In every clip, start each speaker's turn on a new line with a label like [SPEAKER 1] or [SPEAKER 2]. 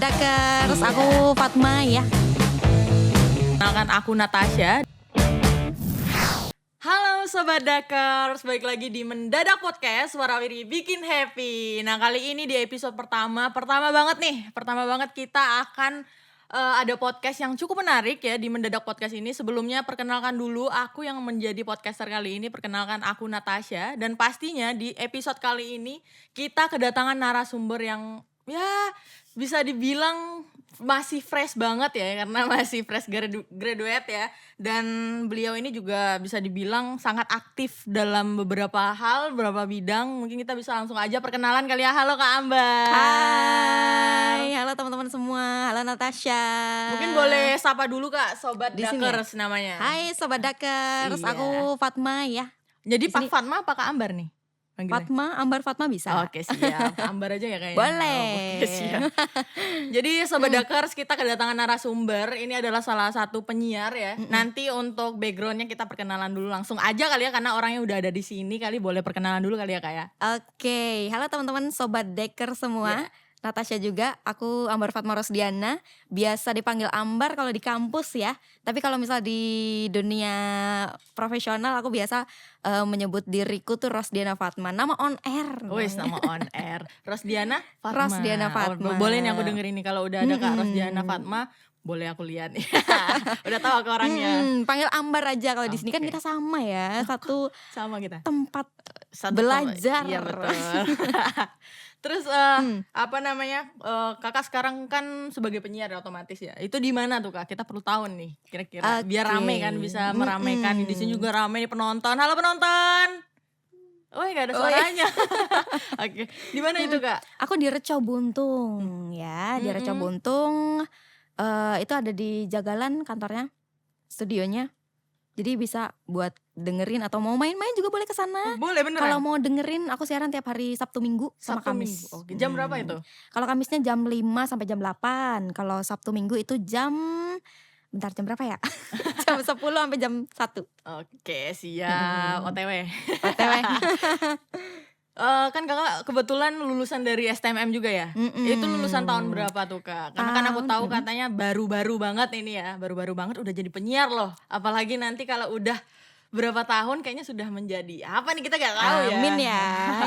[SPEAKER 1] Dakers, aku Fatma ya.
[SPEAKER 2] Kenalkan aku Natasha. Halo Sobat Dakers, balik lagi di Mendadak Podcast, Warawiri Bikin Happy. Nah kali ini di episode pertama banget kita akan ada podcast yang cukup menarik ya di Mendadak Podcast ini. Sebelumnya perkenalkan dulu aku yang menjadi podcaster kali ini, perkenalkan aku Natasha. Dan pastinya di episode kali ini kita kedatangan narasumber yang ya bisa dibilang masih fresh banget ya, karena masih fresh graduate ya. Dan beliau ini juga bisa dibilang sangat aktif dalam beberapa hal, beberapa bidang. Mungkin kita bisa langsung aja perkenalan kali ya. Halo Kak Ambar.
[SPEAKER 1] Hai, halo teman-teman semua. Halo Natasha.
[SPEAKER 2] Mungkin boleh sapa dulu Kak, Sobat
[SPEAKER 1] Di sini
[SPEAKER 2] Dakers namanya.
[SPEAKER 1] Hai Sobat Dakers,
[SPEAKER 2] Iya.
[SPEAKER 1] aku Fatma ya.
[SPEAKER 2] Jadi
[SPEAKER 1] Di
[SPEAKER 2] Pak
[SPEAKER 1] sini-
[SPEAKER 2] Fatma apa Kak Ambar nih? Panggilnya?
[SPEAKER 1] Fatma, Ambar Fatma bisa.
[SPEAKER 2] Oke siap, Kak Ambar aja ya kayaknya.
[SPEAKER 1] Boleh.
[SPEAKER 2] Oke siap. Jadi Sobat Dakers, kita kedatangan narasumber. Ini adalah salah satu penyiar ya. Nanti untuk backgroundnya kita perkenalan dulu langsung aja kali ya, karena orangnya udah ada di sini. Kali boleh perkenalan dulu kali ya Kak ya.
[SPEAKER 1] Oke, halo teman-teman Sobat Dakers semua. Natasha juga, aku Ambar Fatma Rosdiana, biasa dipanggil Ambar kalau di kampus ya. Tapi kalau misal di dunia profesional aku biasa menyebut diriku tuh Rosdiana Fatma. Nama on air.
[SPEAKER 2] Wis nama on air. Rosdiana Fatma.
[SPEAKER 1] Rosdiana Fatma.
[SPEAKER 2] Boleh nih aku dengerin nih kalau udah ada Kak Rosdiana Fatma, boleh aku lihat nih. Udah tahu aku orangnya.
[SPEAKER 1] Panggil Ambar aja kalau di sini kan
[SPEAKER 2] Oke.
[SPEAKER 1] kita sama ya, satu
[SPEAKER 2] Sama kita.
[SPEAKER 1] tempat
[SPEAKER 2] Satu
[SPEAKER 1] belajar.
[SPEAKER 2] Iya betul. Terus apa namanya, kakak sekarang kan sebagai penyiar ya, otomatis ya. Itu di mana tuh Kak? Kita perlu tahu nih kira-kira. Biar
[SPEAKER 1] Oke.
[SPEAKER 2] rame kan, bisa meramaikan. Di sini juga rame nih penonton. Halo penonton. Oh nggak ada
[SPEAKER 1] Oh, iya.
[SPEAKER 2] suaranya. Oke, di mana itu Kak?
[SPEAKER 1] Aku di Reco Buntung ya, di Reco Buntung. Itu ada di Jagalan kantornya, studionya. Jadi bisa buat dengerin atau mau main-main juga boleh ke sana.
[SPEAKER 2] Boleh beneran.
[SPEAKER 1] Kalau mau dengerin aku siaran tiap hari Sabtu Minggu sama
[SPEAKER 2] Sabtu
[SPEAKER 1] Kamis.
[SPEAKER 2] Minggu. Oke, jam berapa itu?
[SPEAKER 1] Kalau Kamisnya jam 5 sampai jam 8. Kalau Sabtu Minggu itu jam jam berapa ya? Jam 10 sampai jam 1.
[SPEAKER 2] Oke, siap. OTW.
[SPEAKER 1] OTW.
[SPEAKER 2] Kan kakak kebetulan lulusan dari STMM juga ya? Itu lulusan tahun berapa tuh Kak? Karena kan aku tahu katanya baru-baru banget ini ya. Baru-baru banget udah jadi penyiar loh. Apalagi nanti kalau udah berapa tahun kayaknya sudah menjadi apa nih, kita gak tahu ya.
[SPEAKER 1] Amin ya,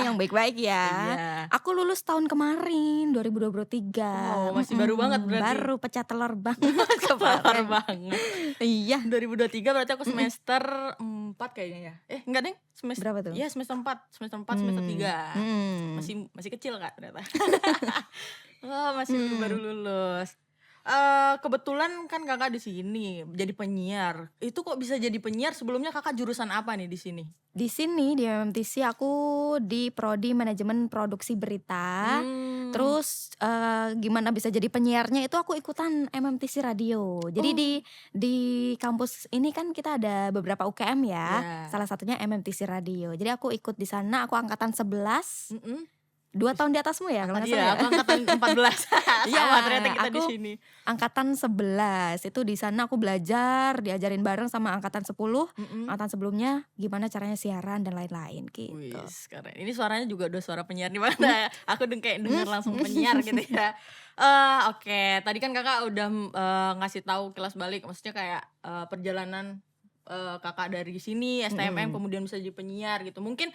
[SPEAKER 1] yang baik-baik ya.
[SPEAKER 2] Iya.
[SPEAKER 1] Aku lulus tahun kemarin 2023.
[SPEAKER 2] Wow, masih baru banget berarti.
[SPEAKER 1] Baru pecah telur banget
[SPEAKER 2] Kelar
[SPEAKER 1] kemarin.
[SPEAKER 2] banget.
[SPEAKER 1] Iya.
[SPEAKER 2] 2023 berarti aku semester 4 kayaknya ya. Enggak deh, semester
[SPEAKER 1] Berapa tuh?
[SPEAKER 2] Iya, semester 4, semester 3.
[SPEAKER 1] Hmm.
[SPEAKER 2] Masih kecil Kak ternyata. Oh, masih baru lulus. Kebetulan kan kakak di sini jadi penyiar. Itu kok bisa jadi penyiar? Sebelumnya kakak jurusan apa nih di sini?
[SPEAKER 1] Di sini di MMTC aku di prodi manajemen produksi berita. Terus gimana bisa jadi penyiarnya itu aku ikutan MMTC radio. Jadi di kampus ini kan kita ada beberapa UKM ya.
[SPEAKER 2] Ya.
[SPEAKER 1] Salah satunya MMTC radio. Jadi aku ikut di sana, aku angkatan 11.
[SPEAKER 2] Mm-mm.
[SPEAKER 1] 2 tahun di atasmu ya kalau nggak salah
[SPEAKER 2] Iya,
[SPEAKER 1] ya?
[SPEAKER 2] aku angkatan 14.
[SPEAKER 1] Iya,
[SPEAKER 2] Sama ternyata kita di
[SPEAKER 1] aku
[SPEAKER 2] sini.
[SPEAKER 1] Angkatan 11. Itu di sana aku belajar, diajarin bareng sama angkatan 10. Angkatan sebelumnya gimana caranya siaran dan lain-lain gitu.
[SPEAKER 2] Wis, keren. Ini suaranya juga udah suara penyiar nih Bang. Aku kayak denger langsung penyiar gitu ya. Oke, tadi kan kakak udah ngasih tahu kilas balik, maksudnya kayak perjalanan kakak dari sini STMM kemudian bisa jadi penyiar gitu. Mungkin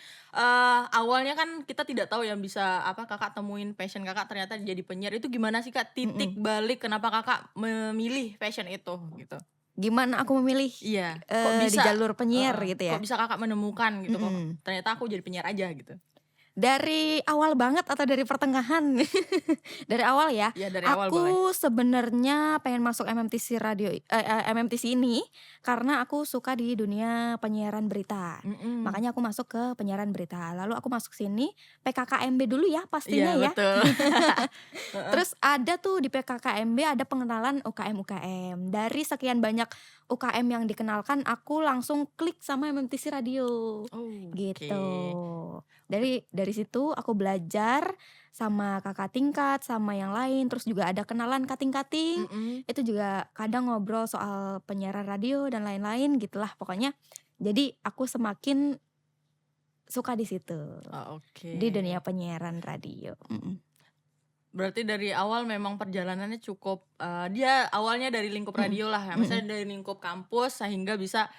[SPEAKER 2] awalnya kan kita tidak tahu yang bisa apa kakak temuin passion kakak ternyata jadi penyiar. Itu gimana sih Kak titik balik kenapa kakak memilih passion itu gitu?
[SPEAKER 1] Gimana aku memilih
[SPEAKER 2] Iya,
[SPEAKER 1] di jalur penyiar gitu ya?
[SPEAKER 2] Kok bisa kakak menemukan gitu kok ternyata aku jadi penyiar aja gitu.
[SPEAKER 1] Dari awal banget atau dari pertengahan? Dari awal ya.
[SPEAKER 2] Iya, dari awal boleh.
[SPEAKER 1] Aku sebenarnya pengen masuk MMTC radio MMTC ini karena aku suka di dunia penyiaran berita. Makanya aku masuk ke penyiaran berita. Lalu aku masuk sini PKKMB dulu ya pastinya
[SPEAKER 2] Iya,
[SPEAKER 1] ya.
[SPEAKER 2] betul.
[SPEAKER 1] Terus ada tuh di PKKMB ada pengenalan UKM. Dari sekian banyak UKM yang dikenalkan, aku langsung klik sama MMTC radio. Gitu. Dari situ aku belajar sama kakak tingkat, sama yang lain. Terus juga ada kenalan kating-kating. Itu juga kadang ngobrol soal penyiaran radio dan lain-lain gitulah pokoknya. Jadi aku semakin suka di situ.
[SPEAKER 2] Oke.
[SPEAKER 1] Di dunia penyiaran radio.
[SPEAKER 2] Berarti dari awal memang perjalanannya cukup, dia awalnya dari lingkup
[SPEAKER 1] Mhm,
[SPEAKER 2] radio lah ya,
[SPEAKER 1] mhm.
[SPEAKER 2] misalnya dari lingkup kampus sehingga bisa,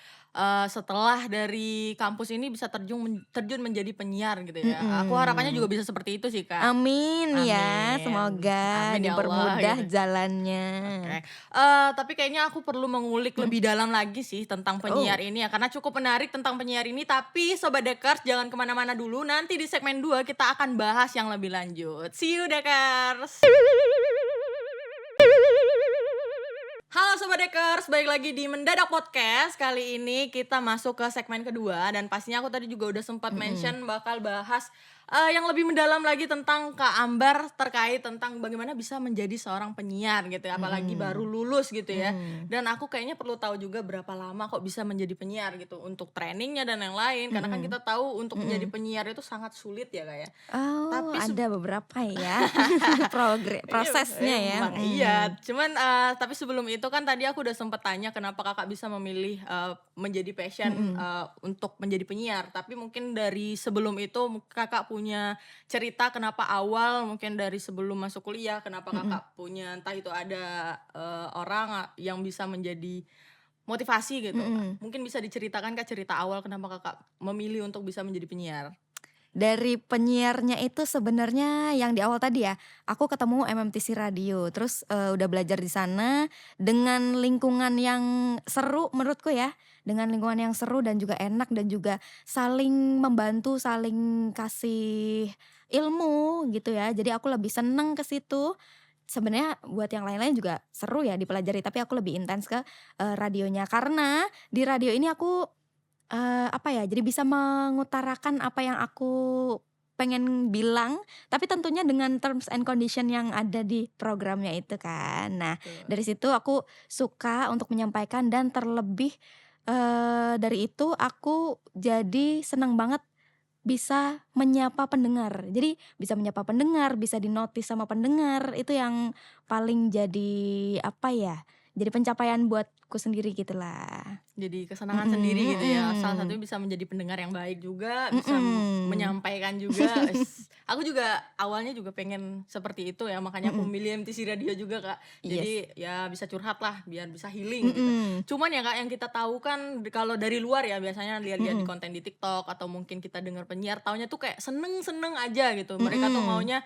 [SPEAKER 2] setelah dari kampus ini bisa terjun menjadi penyiar gitu ya. Aku harapannya juga
[SPEAKER 1] Mhm.
[SPEAKER 2] bisa seperti itu sih, Kak.
[SPEAKER 1] Amin ya,
[SPEAKER 2] Amin,
[SPEAKER 1] semoga
[SPEAKER 2] amin ya Allah
[SPEAKER 1] dipermudah
[SPEAKER 2] gitu.
[SPEAKER 1] jalannya.
[SPEAKER 2] Oke, tapi kayaknya aku perlu mengulik
[SPEAKER 1] Mhm.
[SPEAKER 2] lebih dalam lagi sih tentang penyiar
[SPEAKER 1] Oh.
[SPEAKER 2] ini ya, karena cukup menarik tentang penyiar ini. Tapi Sobat Dekers jangan kemana-mana dulu, nanti di segmen 2 kita akan bahas yang lebih lanjut. See you Dekers! Halo Sobat Dekers, balik lagi di Mendadak Podcast. Kali ini kita masuk ke segmen kedua dan pastinya aku tadi juga udah sempat
[SPEAKER 1] Mhm,
[SPEAKER 2] mention bakal bahas yang lebih mendalam lagi tentang Kak Ambar terkait tentang bagaimana bisa menjadi seorang penyiar gitu ya, apalagi baru
[SPEAKER 1] mhm,
[SPEAKER 2] lulus gitu ya.
[SPEAKER 1] mhm,
[SPEAKER 2] Dan aku kayaknya perlu tahu juga berapa lama kok bisa menjadi penyiar gitu untuk trainingnya dan yang lain. Karena kan
[SPEAKER 1] mhm,
[SPEAKER 2] kita tahu untuk menjadi
[SPEAKER 1] mhm.
[SPEAKER 2] penyiar itu sangat sulit ya Kak ya.
[SPEAKER 1] Oh,
[SPEAKER 2] Tapi
[SPEAKER 1] ada beberapa ya
[SPEAKER 2] Iya,
[SPEAKER 1] prosesnya ya,
[SPEAKER 2] emang iya.
[SPEAKER 1] mhm,
[SPEAKER 2] Cuman, tapi sebelum itu kan tadi aku udah sempet tanya kenapa Kakak bisa memilih, menjadi passion,
[SPEAKER 1] mhm,
[SPEAKER 2] untuk menjadi penyiar. Tapi mungkin dari sebelum itu Kakak punya cerita kenapa awal mungkin dari sebelum masuk kuliah, kenapa
[SPEAKER 1] mhm,
[SPEAKER 2] Kakak punya entah itu ada, orang yang bisa menjadi motivasi gitu, Kak.
[SPEAKER 1] mhm.
[SPEAKER 2] Mungkin bisa diceritakan Kak cerita awal kenapa Kakak memilih untuk bisa menjadi penyiar?
[SPEAKER 1] Dari penyiarnya itu sebenarnya yang di awal tadi ya, aku ketemu MMTC Radio, terus, udah belajar di sana dengan lingkungan yang seru menurutku ya, dengan lingkungan yang seru dan juga enak dan juga saling membantu, saling kasih ilmu gitu ya. Jadi aku lebih seneng ke situ. Sebenarnya buat yang lain-lain juga seru ya dipelajari, tapi aku lebih intens ke, radionya. Karena di radio ini aku apa ya, jadi bisa mengutarakan apa yang aku pengen bilang, tapi tentunya dengan terms and condition yang ada di programnya itu kan. Nah,
[SPEAKER 2] Betul.
[SPEAKER 1] dari situ aku suka untuk menyampaikan dan terlebih, dari itu aku jadi senang banget bisa menyapa pendengar. Jadi bisa menyapa pendengar, bisa di-notice sama pendengar, itu yang paling jadi apa ya, jadi pencapaian buatku sendiri gitulah.
[SPEAKER 2] Jadi kesenangan sendiri
[SPEAKER 1] Mhm,
[SPEAKER 2] gitu ya, salah satunya
[SPEAKER 1] mhm.
[SPEAKER 2] bisa menjadi pendengar yang baik juga, bisa
[SPEAKER 1] Mhm.
[SPEAKER 2] menyampaikan juga, aku juga awalnya juga pengen seperti itu ya, makanya aku
[SPEAKER 1] Mhm,
[SPEAKER 2] memilih MTC Radio juga, Kak.
[SPEAKER 1] yes.
[SPEAKER 2] Jadi ya bisa curhat lah, biar bisa healing gitu.
[SPEAKER 1] Mhm,
[SPEAKER 2] Cuman ya, Kak, yang kita tahu kan kalau dari luar ya biasanya lihat-lihat di
[SPEAKER 1] mhm,
[SPEAKER 2] konten di TikTok atau mungkin kita dengar penyiar taunya tuh kayak seneng-seneng aja gitu. Mereka tuh
[SPEAKER 1] mhm,
[SPEAKER 2] maunya,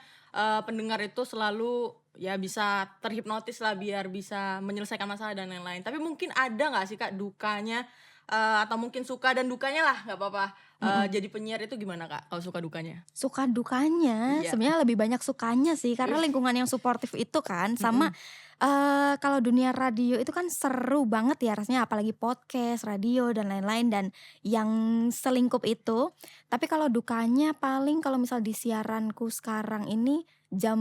[SPEAKER 2] pendengar itu selalu ya bisa terhipnotis lah biar bisa menyelesaikan masalah dan lain-lain. Tapi mungkin ada nggak sih Kak dukanya, atau mungkin suka dan dukanya lah nggak apa-apa,
[SPEAKER 1] mhm.
[SPEAKER 2] jadi penyiar itu gimana Kak kalau suka dukanya?
[SPEAKER 1] Suka dukanya,
[SPEAKER 2] Iya,
[SPEAKER 1] sebenarnya lebih banyak sukanya sih, karena lingkungan yang suportif itu kan, sama,
[SPEAKER 2] mhm,
[SPEAKER 1] kalau dunia radio itu kan seru banget ya rasanya, apalagi podcast, radio, dan lain-lain, dan yang selingkup itu. Tapi kalau dukanya paling kalau misal di siaranku sekarang ini, jam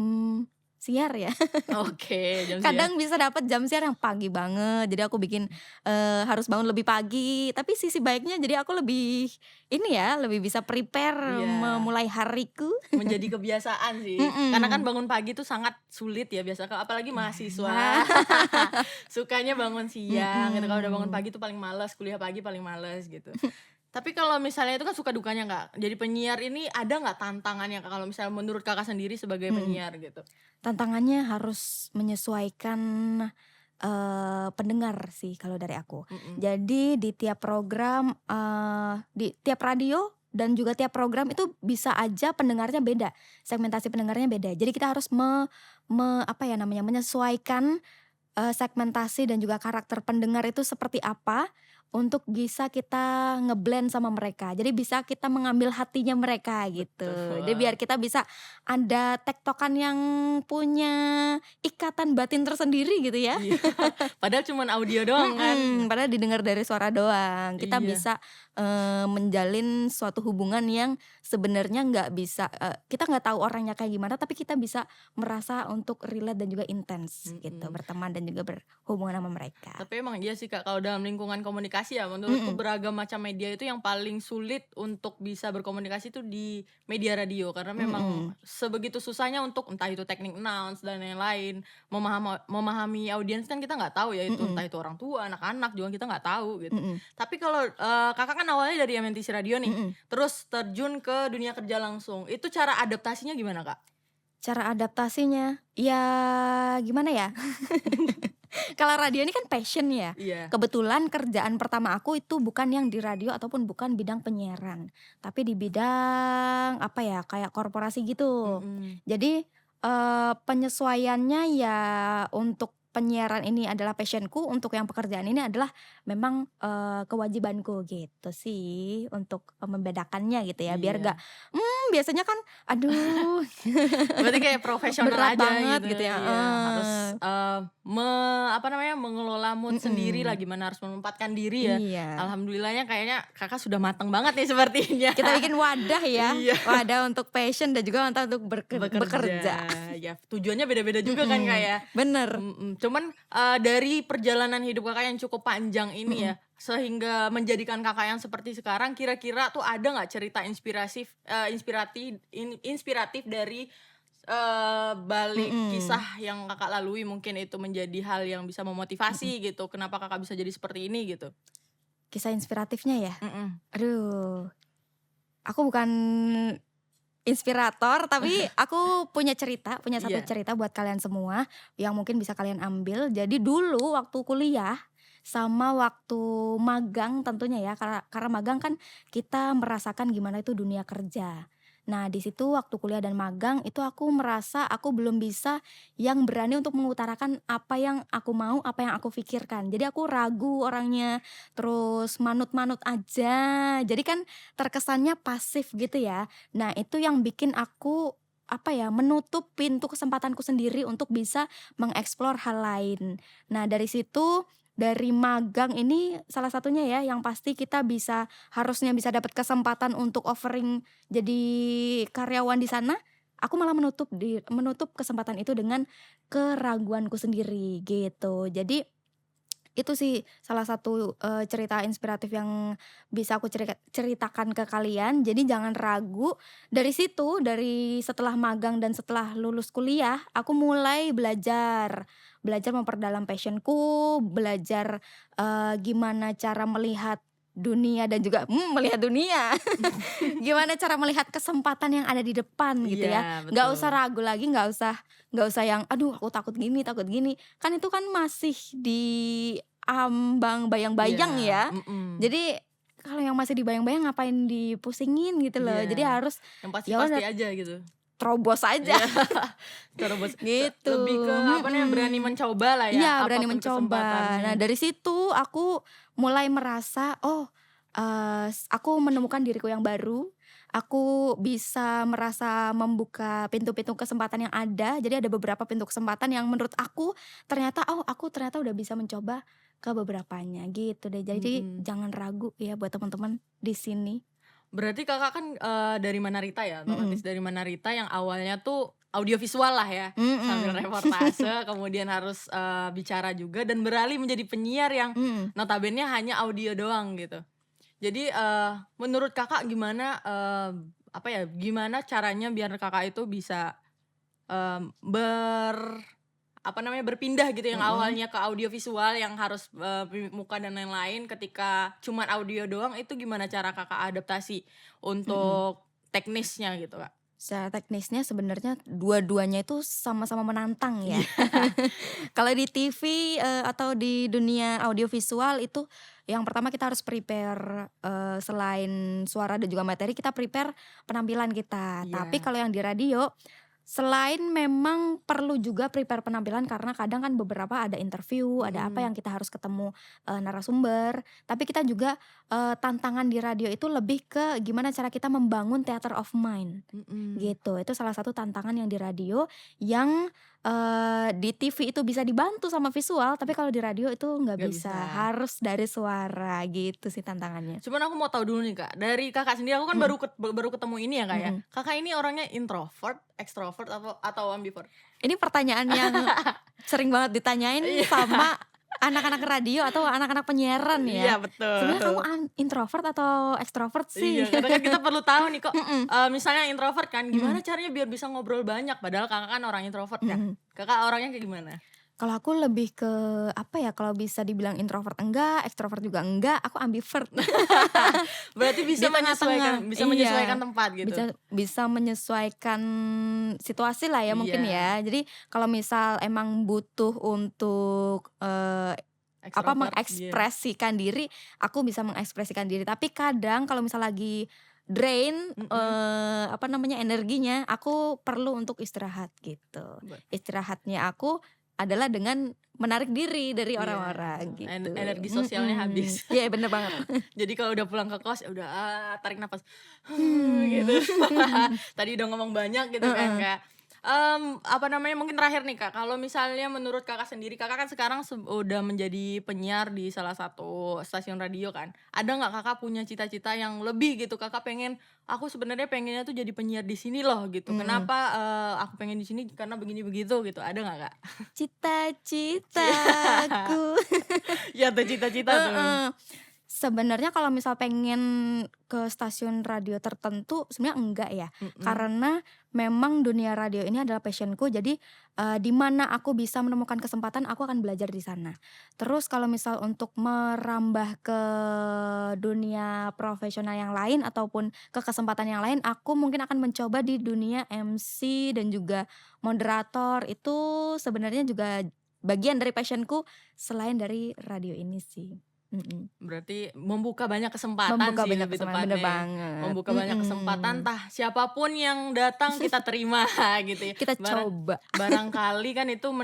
[SPEAKER 1] siar ya.
[SPEAKER 2] oke jam siar,
[SPEAKER 1] Kadang bisa dapat jam siar yang pagi banget, jadi aku bikin, harus bangun lebih pagi, tapi sisi baiknya jadi aku lebih ini ya, lebih bisa prepare
[SPEAKER 2] iya.
[SPEAKER 1] memulai hariku.
[SPEAKER 2] Menjadi kebiasaan sih, karena kan
[SPEAKER 1] Mhm.
[SPEAKER 2] bangun pagi tuh sangat sulit ya biasa apalagi mahasiswa,
[SPEAKER 1] Nah.
[SPEAKER 2] sukanya bangun siang gitu, kalau udah bangun
[SPEAKER 1] Mhm.
[SPEAKER 2] pagi tuh paling males, kuliah pagi paling males gitu. Tapi kalau misalnya itu kan suka dukanya Kak, jadi penyiar ini ada nggak tantangannya Kak, kalau misalnya menurut Kakak sendiri sebagai
[SPEAKER 1] Mhm.
[SPEAKER 2] penyiar gitu?
[SPEAKER 1] Tantangannya harus menyesuaikan, pendengar sih kalau dari aku.
[SPEAKER 2] Mhm,
[SPEAKER 1] Jadi di tiap program, di tiap radio dan juga tiap program itu bisa aja pendengarnya beda, segmentasi pendengarnya beda. Jadi kita harus apa ya namanya, menyesuaikan, segmentasi dan juga karakter pendengar itu seperti apa, untuk bisa kita sama mereka. Jadi bisa kita mengambil hatinya mereka gitu. Jadi
[SPEAKER 2] betul.
[SPEAKER 1] biar kita bisa ada tektokan yang punya ikatan batin tersendiri gitu ya.
[SPEAKER 2] Iya, padahal cuman audio doang kan.
[SPEAKER 1] Padahal didengar dari suara doang. Kita
[SPEAKER 2] Iya,
[SPEAKER 1] bisa, menjalin suatu hubungan yang sebenarnya nggak bisa kita nggak tahu orangnya kayak gimana, tapi kita bisa merasa untuk relate dan juga intens gitu,
[SPEAKER 2] mhm.
[SPEAKER 1] berteman dan juga berhubungan sama mereka.
[SPEAKER 2] Tapi emang iya sih Kak, kalau dalam lingkungan komunikasi ya menurutku
[SPEAKER 1] Mhm,
[SPEAKER 2] beragam macam media itu yang paling sulit untuk bisa berkomunikasi itu di media radio. Karena memang
[SPEAKER 1] mhm,
[SPEAKER 2] sebegitu susahnya untuk entah itu teknik announce dan lain-lain, memahami audiens kan kita nggak tahu ya itu, entah
[SPEAKER 1] mhm,
[SPEAKER 2] itu orang tua, anak-anak juga kita nggak tahu gitu.
[SPEAKER 1] mhm,
[SPEAKER 2] Tapi kalau, Kakak kan awalnya dari MNTC Radio nih,
[SPEAKER 1] mhm.
[SPEAKER 2] terus terjun ke dunia kerja langsung, itu cara adaptasinya gimana Kak?
[SPEAKER 1] Cara adaptasinya, ya gimana ya? Kalau radio ini kan passion ya.
[SPEAKER 2] Iya.
[SPEAKER 1] Kebetulan kerjaan pertama aku itu bukan yang di radio ataupun bukan bidang penyiaran, tapi di bidang apa ya, kayak korporasi gitu.
[SPEAKER 2] Mhm.
[SPEAKER 1] Jadi, penyesuaiannya ya untuk penyiaran ini adalah passion-ku, untuk yang pekerjaan ini adalah memang, kewajibanku gitu sih untuk, membedakannya gitu ya, biar
[SPEAKER 2] Iya.
[SPEAKER 1] gak, biasanya kan aduh
[SPEAKER 2] Berarti kayak profesional
[SPEAKER 1] berat
[SPEAKER 2] aja
[SPEAKER 1] banget
[SPEAKER 2] gitu,
[SPEAKER 1] gitu ya,
[SPEAKER 2] iya. Harus, apa namanya, mengelola mood sendiri lah,
[SPEAKER 1] mhm,
[SPEAKER 2] gimana harus menempatkan diri ya.
[SPEAKER 1] iya.
[SPEAKER 2] Alhamdulillahnya kayaknya Kakak sudah matang banget nih sepertinya.
[SPEAKER 1] Kita bikin wadah ya,
[SPEAKER 2] Iya.
[SPEAKER 1] wadah untuk passion dan juga untuk
[SPEAKER 2] Bekerja,
[SPEAKER 1] bekerja.
[SPEAKER 2] ya tujuannya beda-beda juga kan Kak ya.
[SPEAKER 1] Bener,
[SPEAKER 2] Cuman, dari perjalanan hidup Kakak yang cukup panjang ini
[SPEAKER 1] mhm,
[SPEAKER 2] ya, sehingga menjadikan Kakak yang seperti sekarang, kira-kira tuh ada nggak cerita inspiratif dari, balik
[SPEAKER 1] mhm.
[SPEAKER 2] kisah yang Kakak lalui mungkin itu menjadi hal yang bisa
[SPEAKER 1] Mhm.
[SPEAKER 2] memotivasi gitu, kenapa Kakak bisa jadi seperti ini gitu?
[SPEAKER 1] Kisah inspiratifnya ya?
[SPEAKER 2] Mhm.
[SPEAKER 1] Aduh, aku bukan inspirator, tapi aku punya satu
[SPEAKER 2] Iya.
[SPEAKER 1] cerita buat kalian semua, yang mungkin bisa kalian ambil. Jadi dulu waktu kuliah, sama waktu magang tentunya ya, karena magang kan kita merasakan gimana itu dunia kerja. Nah, di situ waktu kuliah dan magang itu aku merasa aku belum bisa yang berani untuk mengutarakan apa yang aku mau, apa yang aku pikirkan. Jadi aku ragu orangnya, terus manut-manut aja. Jadi kan terkesannya pasif gitu ya. Nah, itu yang bikin aku, apa ya, menutup pintu kesempatanku sendiri untuk bisa mengeksplor hal lain. Nah, dari situ, dari magang ini salah satunya ya, yang pasti kita harusnya bisa dapat kesempatan untuk offering jadi karyawan di sana, aku malah menutup kesempatan itu dengan keraguanku sendiri, gitu. Jadi itu sih salah satu, cerita inspiratif yang bisa aku ceritakan ke kalian. Jadi jangan ragu, dari situ, dari setelah magang dan setelah lulus kuliah, aku mulai belajar. Belajar memperdalam passion-ku, belajar, gimana cara melihat dunia dan juga, melihat dunia. Gimana cara melihat kesempatan yang ada di depan gitu ya.
[SPEAKER 2] Iya,
[SPEAKER 1] Nggak usah
[SPEAKER 2] betul.
[SPEAKER 1] ragu lagi, nggak usah yang, "Aduh aku takut gini." Kan itu kan masih di ambang bayang-bayang
[SPEAKER 2] Iya,
[SPEAKER 1] ya. Jadi kalau yang masih dibayang-bayang ngapain dipusingin gitu loh. Jadi
[SPEAKER 2] iya,
[SPEAKER 1] harus
[SPEAKER 2] yang
[SPEAKER 1] ya
[SPEAKER 2] pasti-pasti
[SPEAKER 1] udah
[SPEAKER 2] aja gitu.
[SPEAKER 1] terobos aja
[SPEAKER 2] Iya, terus
[SPEAKER 1] gitu,
[SPEAKER 2] lebih ke apa namanya, berani mencoba lah ya,
[SPEAKER 1] Iya, berani
[SPEAKER 2] apapun
[SPEAKER 1] mencoba. Nah,
[SPEAKER 2] kesempatannya.
[SPEAKER 1] dari situ aku mulai merasa, oh, aku menemukan diriku yang baru, aku bisa merasa membuka pintu-pintu kesempatan yang ada. Jadi ada beberapa pintu kesempatan yang menurut aku ternyata, oh, aku ternyata udah bisa mencoba ke beberapanya, gitu deh. Jadi
[SPEAKER 2] Mhm.
[SPEAKER 1] jangan ragu ya buat teman-teman di sini.
[SPEAKER 2] Berarti Kakak kan, dari Manarita ya, otomatis
[SPEAKER 1] Mhm,
[SPEAKER 2] dari Manarita yang awalnya tuh audiovisual lah ya, sambil
[SPEAKER 1] mhm,
[SPEAKER 2] reportase kemudian harus, bicara juga dan beralih menjadi penyiar yang
[SPEAKER 1] mhm,
[SPEAKER 2] notabene hanya audio doang gitu. Jadi, menurut Kakak gimana, apa ya, gimana caranya biar Kakak itu bisa, apa namanya, berpindah gitu yang
[SPEAKER 1] mhm,
[SPEAKER 2] awalnya ke audiovisual yang harus, muka dan lain-lain ketika cuman audio doang, itu gimana cara Kakak adaptasi
[SPEAKER 1] mhm.
[SPEAKER 2] untuk teknisnya gitu, Kak?
[SPEAKER 1] Secara teknisnya sebenarnya dua-duanya itu sama-sama menantang ya.
[SPEAKER 2] Iya.
[SPEAKER 1] Kalau di TV, atau di dunia audiovisual itu yang pertama kita harus prepare, selain suara dan juga materi, kita prepare penampilan kita. Tapi
[SPEAKER 2] Iya.
[SPEAKER 1] kalau yang di radio, selain memang perlu juga prepare penampilan karena kadang kan beberapa ada interview, ada apa
[SPEAKER 2] Mhm.
[SPEAKER 1] yang kita harus ketemu, narasumber, tapi kita juga, tantangan di radio itu lebih ke gimana cara kita membangun theater of mind.
[SPEAKER 2] Mhm.
[SPEAKER 1] Gitu, itu salah satu tantangan yang di radio yang, di TV itu bisa dibantu sama visual, tapi kalau di radio itu nggak
[SPEAKER 2] Nggak bisa.
[SPEAKER 1] bisa, harus dari suara, gitu sih tantangannya.
[SPEAKER 2] Cuman aku mau tahu dulu nih, Kak, dari Kakak sendiri aku kan
[SPEAKER 1] Mhm,
[SPEAKER 2] baru ketemu ini ya, Kak, ya.
[SPEAKER 1] mhm.
[SPEAKER 2] Kakak ini orangnya introvert, extrovert, atau ambivert?
[SPEAKER 1] Ini pertanyaan yang sering banget ditanyain
[SPEAKER 2] Iya.
[SPEAKER 1] sama anak-anak radio atau anak-anak penyiaran
[SPEAKER 2] Iya,
[SPEAKER 1] ya. Sebenarnya kamu
[SPEAKER 2] betul.
[SPEAKER 1] introvert atau ekstrovert
[SPEAKER 2] Iya,
[SPEAKER 1] sih?
[SPEAKER 2] kadang kan kita perlu tahu nih kok,
[SPEAKER 1] Mhm,
[SPEAKER 2] misalnya introvert kan, gimana
[SPEAKER 1] mhm,
[SPEAKER 2] caranya biar bisa ngobrol banyak? Padahal Kakak kan orang introvert kan.
[SPEAKER 1] mhm.
[SPEAKER 2] Kakak orangnya kayak gimana?
[SPEAKER 1] Kalau aku lebih ke apa ya, kalau bisa dibilang introvert enggak, ekstrovert juga enggak, aku ambivert.
[SPEAKER 2] Berarti bisa
[SPEAKER 1] Di tengah-tengah.
[SPEAKER 2] menyesuaikan
[SPEAKER 1] Iya,
[SPEAKER 2] tempat gitu?
[SPEAKER 1] bisa menyesuaikan situasi lah ya mungkin
[SPEAKER 2] Iya,
[SPEAKER 1] ya. Jadi kalau misal emang butuh untuk,
[SPEAKER 2] ekstrovert, iya.
[SPEAKER 1] mengekspresikan diri, aku bisa mengekspresikan diri. Tapi kadang kalau misal lagi drain,
[SPEAKER 2] Mhm.
[SPEAKER 1] energinya, aku perlu untuk istirahat gitu.
[SPEAKER 2] Be
[SPEAKER 1] Istirahatnya aku adalah dengan menarik diri dari
[SPEAKER 2] iya,
[SPEAKER 1] orang gitu.
[SPEAKER 2] energi sosialnya habis.
[SPEAKER 1] Iya bener banget.
[SPEAKER 2] Jadi kalau udah pulang ke kos, ya udah, tarik nafas, gitu.
[SPEAKER 1] Hmm.
[SPEAKER 2] Tadi udah ngomong banyak gitu kan,
[SPEAKER 1] Heeh.
[SPEAKER 2] Kak. Apa namanya, mungkin terakhir nih, Kak, kalau misalnya menurut Kakak sendiri, Kakak kan sekarang udah menjadi penyiar di salah satu stasiun radio kan. Ada nggak Kakak punya cita-cita yang lebih gitu, Kakak pengen, "Aku sebenarnya pengennya tuh jadi penyiar di sini loh," gitu.
[SPEAKER 1] Mhm.
[SPEAKER 2] "Kenapa, aku pengen di sini karena begini begitu," gitu. Ada nggak, Kak?
[SPEAKER 1] Cita-citaku.
[SPEAKER 2] Ya tuh cita-cita tuh.
[SPEAKER 1] Heeh. Sebenarnya kalau misal pengen ke stasiun radio tertentu sebenarnya enggak ya,
[SPEAKER 2] Mhm.
[SPEAKER 1] karena memang dunia radio ini adalah passion-ku jadi, di mana aku bisa menemukan kesempatan aku akan belajar di sana. Terus kalau misal untuk merambah ke dunia profesional yang lain ataupun ke kesempatan yang lain, aku mungkin akan mencoba di dunia MC dan juga moderator, itu sebenarnya juga bagian dari passion-ku selain dari radio ini sih. Mhm.
[SPEAKER 2] Berarti membuka banyak kesempatan
[SPEAKER 1] Membuka
[SPEAKER 2] sih
[SPEAKER 1] banyak
[SPEAKER 2] lebih
[SPEAKER 1] kesempatan, bener
[SPEAKER 2] tepatnya ya.
[SPEAKER 1] banget,
[SPEAKER 2] Membuka banyak kesempatan, entah siapapun yang datang kita terima gitu ya.
[SPEAKER 1] kita coba.
[SPEAKER 2] Barangkali kan itu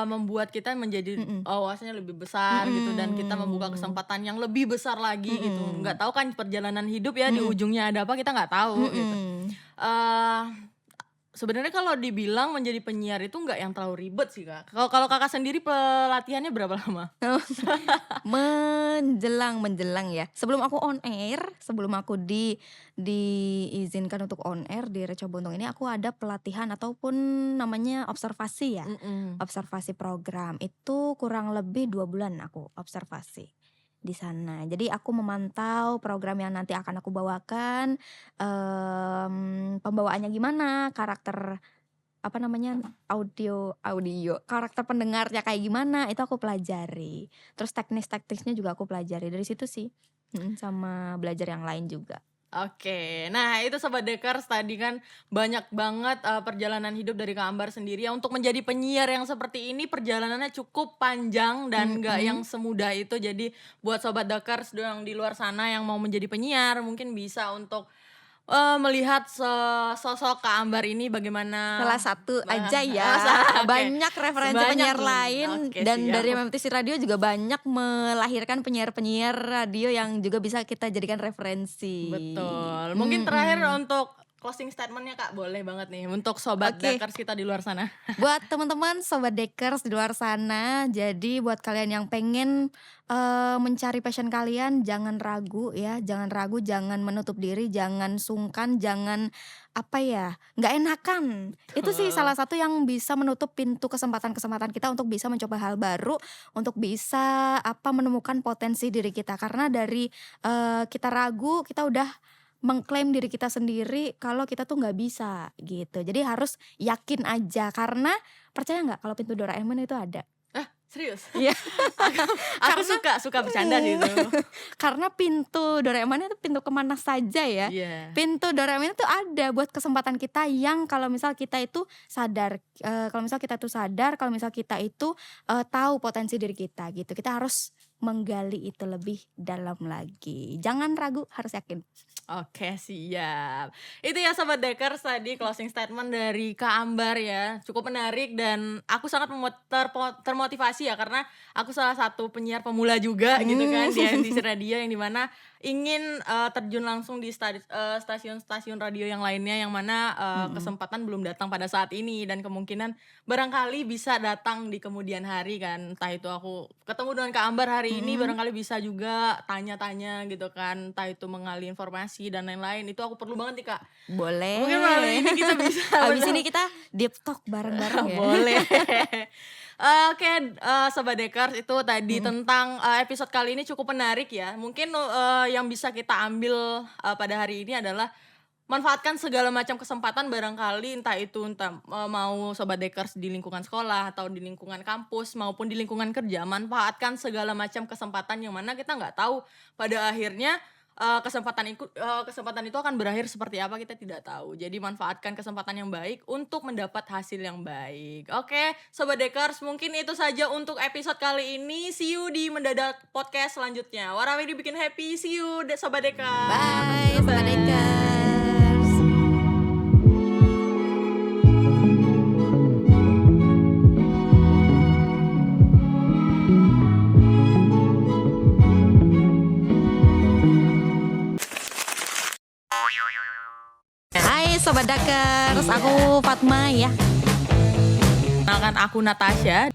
[SPEAKER 2] membuat kita menjadi,
[SPEAKER 1] Mhm,
[SPEAKER 2] wawasannya lebih besar gitu dan kita membuka
[SPEAKER 1] mhm,
[SPEAKER 2] kesempatan yang lebih besar lagi gitu. Nggak
[SPEAKER 1] mhm,
[SPEAKER 2] tahu kan perjalanan hidup ya di
[SPEAKER 1] mhm,
[SPEAKER 2] ujungnya ada apa kita nggak tahu gitu.
[SPEAKER 1] mhm.
[SPEAKER 2] Eee, Sebenarnya kalau dibilang menjadi penyiar itu nggak yang terlalu ribet sih, Kak. Kalau kalau Kakak sendiri pelatihannya berapa lama?
[SPEAKER 1] Oh, menjelang ya, sebelum aku on air, sebelum aku diizinkan untuk on air di Reco Buntung ini, aku ada pelatihan ataupun namanya observasi ya,
[SPEAKER 2] Mhm.
[SPEAKER 1] observasi program. Itu kurang lebih 2 bulan aku observasi di sana. Jadi aku memantau program yang nanti akan aku bawakan, pembawaannya gimana, karakter audio audio, karakter pendengarnya kayak gimana, itu aku pelajari. Terus teknis-teknisnya juga aku pelajari, dari situ sih. Sama belajar yang lain juga.
[SPEAKER 2] Oke, nah itu Sobat Dekers tadi kan banyak banget, perjalanan hidup dari Kak Ambar sendiri ya untuk menjadi penyiar yang seperti ini perjalanannya cukup panjang dan nggak yang
[SPEAKER 1] Mhm,
[SPEAKER 2] semudah itu. Jadi buat Sobat Dekers yang di luar sana yang mau menjadi penyiar mungkin bisa untuk, melihat sosok Kak Ambar ini bagaimana
[SPEAKER 1] salah satu aja ya,
[SPEAKER 2] oke,
[SPEAKER 1] banyak referensi
[SPEAKER 2] sebanyak
[SPEAKER 1] penyiar lain
[SPEAKER 2] oke
[SPEAKER 1] dan dari
[SPEAKER 2] siap.
[SPEAKER 1] MMTC Radio juga banyak melahirkan penyiar-penyiar radio yang juga bisa kita jadikan referensi.
[SPEAKER 2] Betul. Mungkin terakhir
[SPEAKER 1] Mhm,
[SPEAKER 2] untuk closing statement-nya Kak, boleh banget nih untuk sobat
[SPEAKER 1] oke.
[SPEAKER 2] Dakars kita di luar sana.
[SPEAKER 1] Buat teman-teman sobat Dekers di luar sana, jadi buat kalian yang pengen, mencari passion kalian jangan ragu ya, jangan ragu, jangan menutup diri, jangan sungkan, jangan apa ya, nggak enakan. Itu sih
[SPEAKER 2] Betul.
[SPEAKER 1] salah satu yang bisa menutup pintu kesempatan-kesempatan kita untuk bisa mencoba hal baru, untuk bisa menemukan potensi diri kita. Karena dari, kita ragu, kita udah mengklaim diri kita sendiri kalau kita tuh nggak bisa gitu. Jadi harus yakin aja karena percaya nggak kalau pintu Doraemon itu ada?
[SPEAKER 2] Ah, serius?
[SPEAKER 1] Iya,
[SPEAKER 2] Aku aku
[SPEAKER 1] karena
[SPEAKER 2] suka bercanda sih itu.
[SPEAKER 1] karena pintu Doraemon itu pintu kemana saja ya.
[SPEAKER 2] Iya,
[SPEAKER 1] Pintu Doraemon itu ada buat kesempatan kita yang kalau misal kita itu sadar, kalau misal kita itu, tahu potensi diri kita gitu. Kita harus menggali itu lebih dalam lagi. Jangan ragu, harus yakin.
[SPEAKER 2] oke siap. Itu ya Sobat Dakers tadi closing statement dari Kak Ambar ya, cukup menarik dan aku sangat termotivasi ya karena aku salah satu penyiar pemula juga gitu kan di
[SPEAKER 1] Mmm.
[SPEAKER 2] MNC Radio yang di mana ingin, terjun langsung di stasiun-stasiun radio yang lainnya yang mana,
[SPEAKER 1] Mhm.
[SPEAKER 2] kesempatan belum datang pada saat ini dan kemungkinan barangkali bisa datang di kemudian hari kan. Entah itu aku ketemu dengan Kak Ambar hari ini
[SPEAKER 1] Mhm.
[SPEAKER 2] barangkali bisa juga tanya-tanya gitu kan, entah itu menggali informasi dan lain-lain. Itu aku perlu banget nih, Kak. Mungkin melalui
[SPEAKER 1] Boleh.
[SPEAKER 2] ini kita bisa
[SPEAKER 1] Abis ini kita deep talk bareng-bareng ya.
[SPEAKER 2] boleh. Oke, Sobat Dekers itu tadi
[SPEAKER 1] Mhm.
[SPEAKER 2] tentang, episode kali ini cukup menarik ya. Mungkin, yang bisa kita ambil, pada hari ini adalah manfaatkan segala macam kesempatan barangkali entah mau Sobat Dekers di lingkungan sekolah atau di lingkungan kampus maupun di lingkungan kerja, manfaatkan segala macam kesempatan yang mana kita nggak tahu pada akhirnya kesempatan itu akan berakhir seperti apa, kita tidak tahu. Jadi manfaatkan kesempatan yang baik untuk mendapat hasil yang baik. Oke, Sobat Dekers, mungkin itu saja untuk episode kali ini. See you di Mendadak Podcast selanjutnya. Warawiri bikin happy. See you Sobat Dekers.
[SPEAKER 1] Bye, Sobat Dekers. Hai Sobat Dakers, aku Fatma ya.
[SPEAKER 2] Kenalkan aku Natasha.